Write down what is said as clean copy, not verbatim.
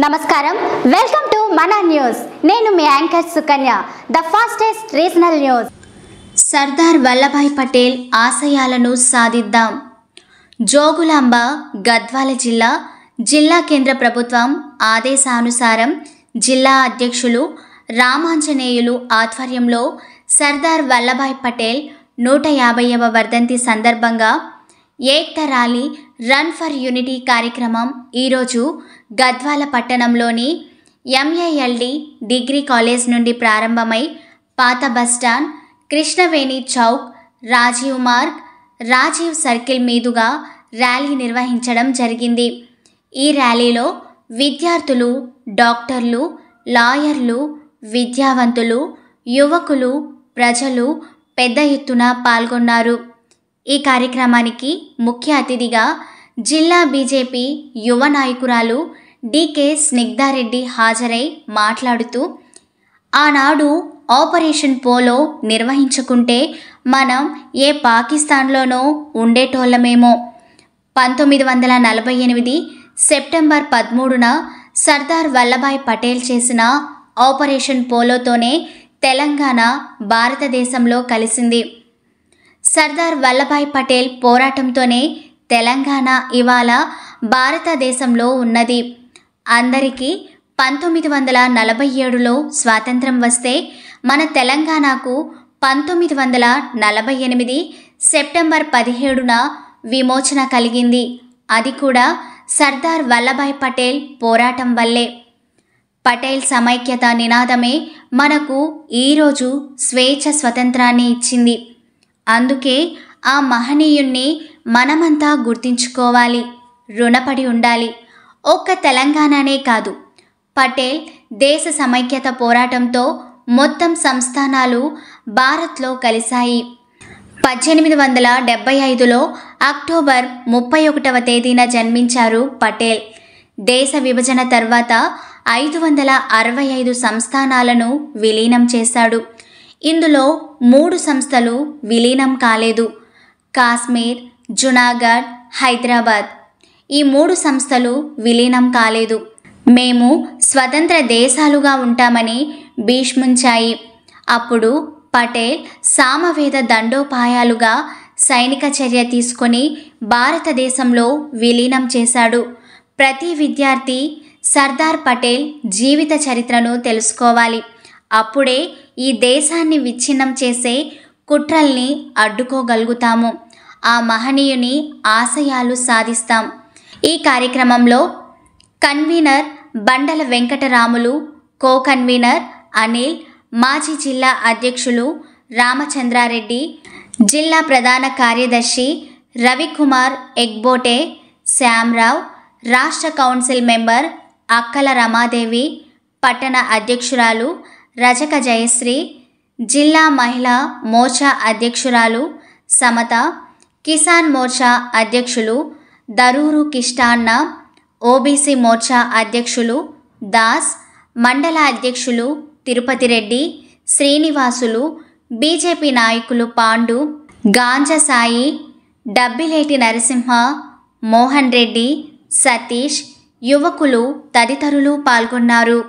నమస్కారం welcome to మన news నేను మీ anchor Sukanya the fastest regional news Sardar Vallabhbhai Patel ఆశయాలను సాధిద్దాం జోగులాంబ గద్వాల జిల్లా కేంద్ర ప్రభుత్వం ఆదేశానుసారం జిల్లా అధ్యక్షులు రామాంజనేయులు ఆధ్వర్యంలో సర్దార్ వల్లభాయ్ పటేల్ 150వ వర్ధంతి సందర్భంగా Ekta rally run for unity కార్యక్రమం ఈరోజు గద్వాల పట్టణంలోని ఎంఏఎల్డి డిగ్రీ కాలేజ్ నుండి ప్రారంభమై పాత బస్టాండ్, కృష్ణవేణి చౌక్, రాజీవ్ మార్గ్, రాజీవ్ సర్కిల్ మీదుగా ర్యాలీ నిర్వహించడం జరిగింది. ఈ ర్యాలీలో విద్యార్థులు, డాక్టర్లు, లాయర్లు, విద్యావంతులు, యువకులు, ప్రజలు పెద్ద ఎత్తున పాల్గొన్నారు. ఈ కార్యక్రమానికి ముఖ్య అతిథిగా జిల్లా బీజేపీ యువ నాయకురాలు డికే స్నిగ్ధారెడ్డి హాజరై మాట్లాడుతూ, ఆనాడు ఆపరేషన్ పోలో నిర్వహించుకుంటే మనం ఏ పాకిస్తాన్లోనో ఉండేటోళ్ళమేమో. 1948 సెప్టెంబర్ 13న సర్దార్ వల్లభాయ్ పటేల్ చేసిన ఆపరేషన్ పోలోతోనే తెలంగాణ భారతదేశంలో కలిసింది. సర్దార్ వల్లభాయ్ పటేల్ పోరాటంతోనే తెలంగాణ ఇవాళ భారతదేశంలో ఉన్నది. అందరికీ 1947లో స్వాతంత్రం వస్తే మన తెలంగాణకు 1948 సెప్టెంబర్ 17న విమోచన కలిగింది. అది కూడా సర్దార్ వల్లభాయ్ పటేల్ పోరాటం వల్లే. పటేల్ సమైక్యత నినాదమే మనకు ఈరోజు స్వేచ్ఛ స్వతంత్రాన్ని ఇచ్చింది. అందుకే ఆ మహనీయుణ్ణి మనమంతా గుర్తించుకోవాలి, రుణపడి ఉండాలి. ఒక్క తెలంగాణనే కాదు, పటేల్ దేశ సమైక్యత పోరాటంతో మొత్తం సంస్థానాలు భారత్లో కలిశాయి. 1875లో అక్టోబర్ 31వ తేదీన జన్మించారు పటేల్. దేశ విభజన తర్వాత 565 సంస్థానాలను విలీనం చేశాడు. ఇందులో 3 సంస్థలు విలీనం కాలేదు: కాశ్మీర్, జునాగఢ్, హైదరాబాద్. ఈ 3 సంస్థలు విలీనం కాలేదు. మేము స్వతంత్ర దేశాలుగా ఉంటామని భీష్మించాయి. అప్పుడు పటేల్ సామవేద దండోపాయాలుగా సైనిక చర్య తీసుకొని భారతదేశంలో విలీనం చేశాడు. ప్రతి విద్యార్థి సర్దార్ పటేల్ జీవిత చరిత్రను తెలుసుకోవాలి. అప్పుడే ఈ దేశాన్ని విచ్ఛిన్నం చేసే కుట్రల్ని అడ్డుకోగలుగుతాము. ఆ మహనీయుని ఆశయాలు సాధిస్తాం. ఈ కార్యక్రమంలో కన్వీనర్ బండల వెంకటరాములు, కో కన్వీనర్ అనిల్, మాజీ జిల్లా అధ్యక్షులు రామచంద్రారెడ్డి, జిల్లా ప్రధాన కార్యదర్శి రవికుమార్ ఎగ్బోటే, శ్యామరావు, రాష్ట్ర కౌన్సిల్ మెంబర్ అక్కల రమాదేవి, పట్టణ అధ్యక్షురాలు రజక జయశ్రీ, జిల్లా మహిళా మోర్చా అధ్యక్షురాలు సమత, కిసాన్ మోర్చా అధ్యక్షులు దరూరు కిష్టాన్న, ఓబీసీ మోర్చా అధ్యక్షులు దాస్, మండల అధ్యక్షులు తిరుపతి రెడ్డి, శ్రీనివాసులు, బీజేపీ నాయకులు పాండు, గాంజ సాయి, డబ్బిలేటి నరసింహ, మోహన్ రెడ్డి, సతీష్, యువకులు తదితరులు పాల్గొన్నారు.